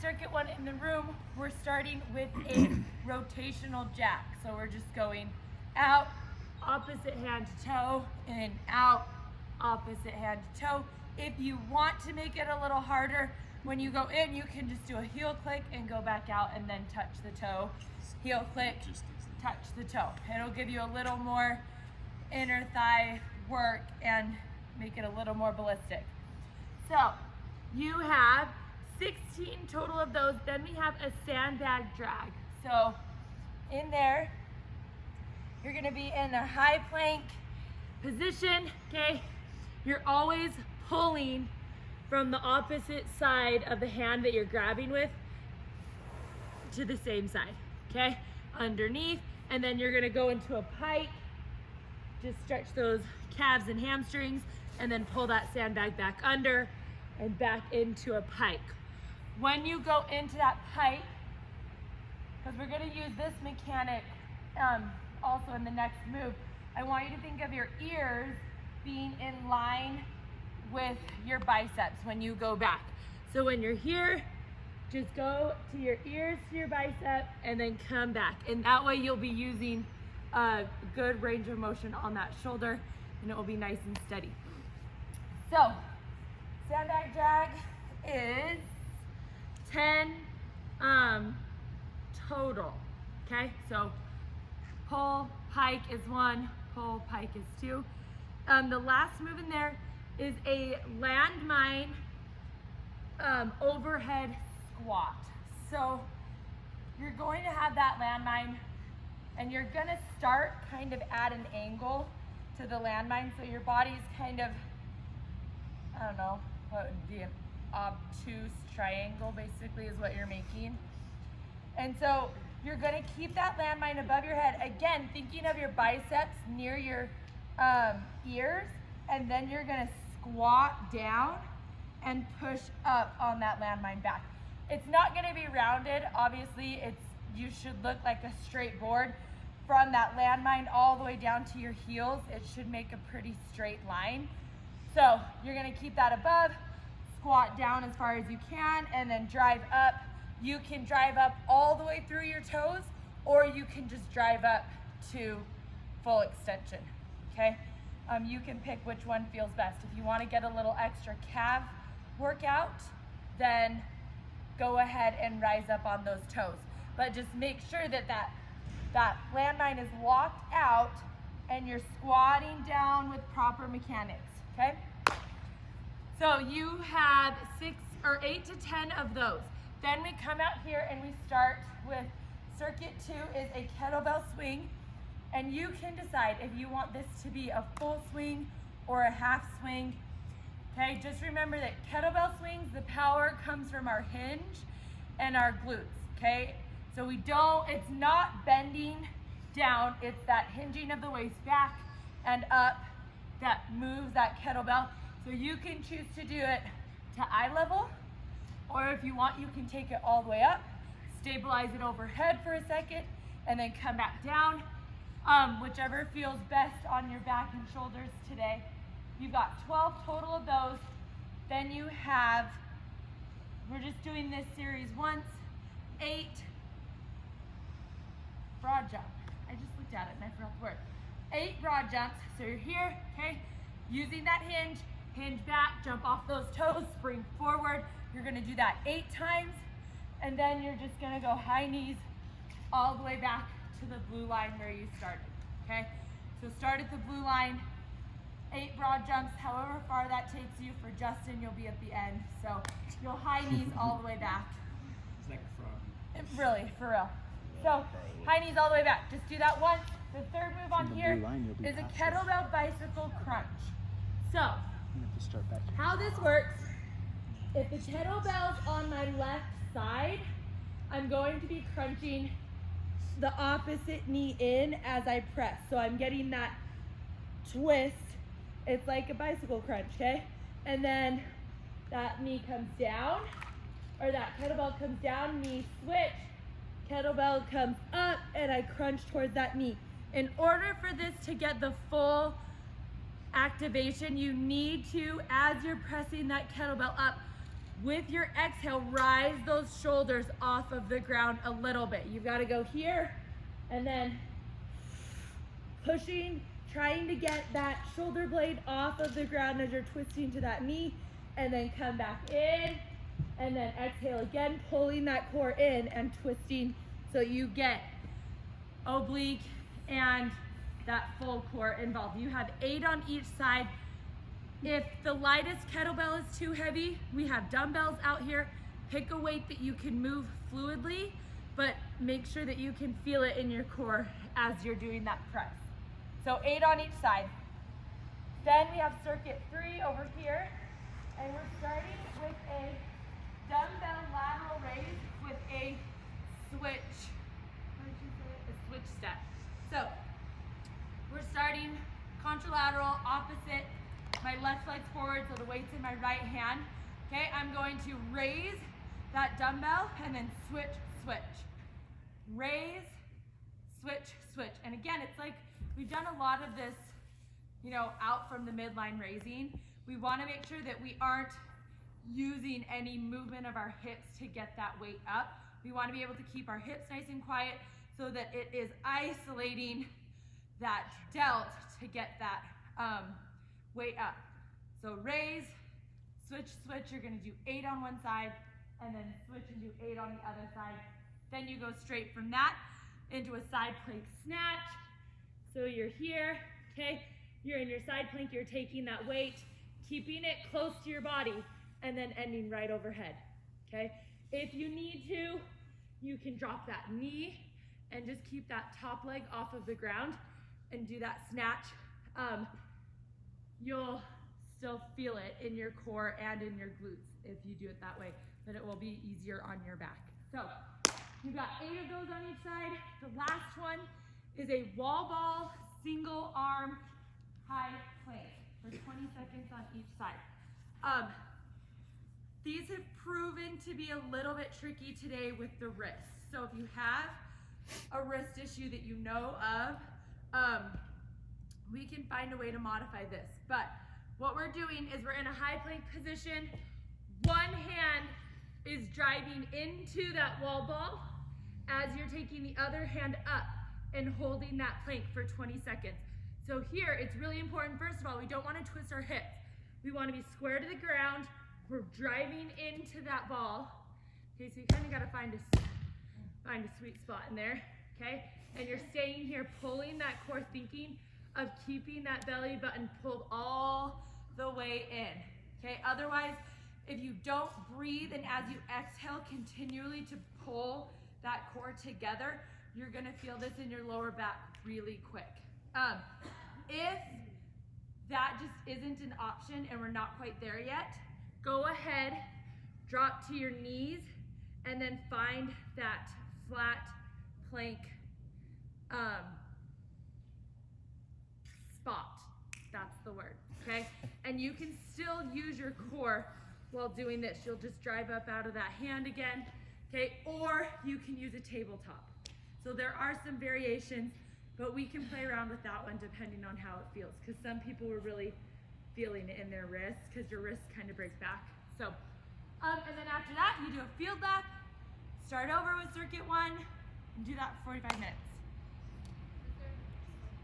circuit one in the room, we're starting with a rotational jack. So we're just going out, opposite hand to toe, and out, opposite hand to toe. If you want to make it a little harder, when you go in, you can just do a heel click and go back out and then touch the toe. Heel click, touch the toe. It'll give you a little more inner thigh work and make it a little more ballistic. So you have 16 total of those. Then we have a sandbag drag. So in there, you're gonna be in a high plank position, okay? You're always pulling from the opposite side of the hand that you're grabbing with to the same side, okay? Underneath, and then you're gonna go into a pike. Just stretch those calves and hamstrings, and then pull that sandbag back under and back into a pike. When you go into that pike, because we're gonna use this mechanic also in the next move, I want you to think of your ears being in line with your biceps when you go back. So when you're here, just go to your ears, to your bicep, and then come back. And that way you'll be using a good range of motion on that shoulder, and it will be nice and steady. So, sandbag drag is 10 total, okay? So pull, pike is 1, pull, pike is 2. The last move in there is a landmine overhead squat. So you're going to have that landmine, and you're gonna start kind of at an angle to the landmine, so your body's kind of, I don't know, what would be an obtuse triangle basically is what you're making. And so you're gonna keep that landmine above your head, again, thinking of your biceps near your ears, and then you're gonna squat down and push up on that landmine back. It's not gonna be rounded, obviously, you should look like a straight board. From that landmine all the way down to your heels, it should make a pretty straight line. So you're gonna keep that above, squat down as far as you can, and then drive up. You can drive up all the way through your toes, or you can just drive up to full extension, okay? You can pick which one feels best. If you wanna get a little extra calf workout, then go ahead and rise up on those toes. But just make sure that that landmine is locked out and you're squatting down with proper mechanics, okay? So you have 8 to 10 of those. Then we come out here and we start with circuit 2 is a kettlebell swing. And you can decide if you want this to be a full swing or a half swing. Okay, just remember that kettlebell swings, the power comes from our hinge and our glutes, okay? So it's not bending down, it's that hinging of the waist back and up that moves that kettlebell. So you can choose to do it to eye level, or if you want, you can take it all the way up, stabilize it overhead for a second, and then come back down. Whichever feels best on your back and shoulders today. You've got 12 total of those. Then you have, we're just doing this series once, 8 broad jump. I just looked at it and I forgot the word. 8 broad jumps. So you're here, okay? Using that hinge back, jump off those toes, spring forward. You're gonna do that 8 times, and then you're just gonna go high knees all the way back to the blue line where you started, okay? So start at the blue line, 8 broad jumps, however far that takes you. For Justin, you'll be at the end. So you'll high knees all the way back. It's like a frog. Really, for real. So high knees all the way back. Just do that once. The third move on here is a kettlebell bicycle crunch. So how this works, if the kettlebell's on my left side, I'm going to be crunching the opposite knee in as I press. So I'm getting that twist. It's like a bicycle crunch, okay? And then that knee comes down, or that kettlebell comes down, knee switch, kettlebell comes up, and I crunch towards that knee. In order for this to get the full activation, you need to, as you're pressing that kettlebell up, With your exhale, rise those shoulders off of the ground a little bit. You've got to go here and then pushing, trying to get that shoulder blade off of the ground as you're twisting to that knee, and then come back in, and then exhale again, pulling that core in and twisting so you get oblique and that full core involved. You have 8 on each side. If the lightest kettlebell is too heavy, we have dumbbells out here. Pick a weight that you can move fluidly, but make sure that you can feel it in your core as you're doing that press. So 8 on each side. Then we have circuit 3 over here, and we're starting with a dumbbell lateral raise with a switch. What did you say? A switch step. So we're starting contralateral, opposite. My left leg's forward, so the weight's in my right hand. Okay, I'm going to raise that dumbbell and then switch, switch. Raise, switch, switch. And again, it's like we've done a lot of this, you know, out from the midline raising. We want to make sure that we aren't using any movement of our hips to get that weight up. We want to be able to keep our hips nice and quiet so that it is isolating that delt to get that weight up. So raise, switch, switch. You're going to do 8 on one side and then switch and do 8 on the other side. Then you go straight from that into a side plank snatch. So you're here, okay? You're in your side plank, you're taking that weight, keeping it close to your body, and then ending right overhead, okay? If you need to, you can drop that knee and just keep that top leg off of the ground and do that snatch. You'll still feel it in your core and in your glutes if you do it that way, but it will be easier on your back. So you've got 8 of those on each side. The last one is a wall ball single arm high plank for 20 seconds on each side. These have proven to be a little bit tricky today with the wrist. So if you have a wrist issue that you know of, we can find a way to modify this. But what we're doing is we're in a high plank position. One hand is driving into that wall ball as you're taking the other hand up and holding that plank for 20 seconds. So here, it's really important, first of all, we don't want to twist our hips. We want to be square to the ground. We're driving into that ball. Okay, so you kind of got to find a sweet spot in there, okay? And you're staying here, pulling that core, thinking of keeping that belly button pulled all the way in, okay? Otherwise, if you don't breathe and as you exhale continually to pull that core together, you're gonna feel this in your lower back really quick. If that just isn't an option and we're not quite there yet, go ahead, drop to your knees, and then find that flat plank spot. That's the word, okay? And you can still use your core while doing this. You'll just drive up out of that hand again, okay? Or you can use a tabletop. So there are some variations, but we can play around with that one depending on how it feels, because some people were really feeling it in their wrists because your wrist kind of breaks back. So, and then after that, you do a field lap, start over with circuit 1, and do that for 45 minutes.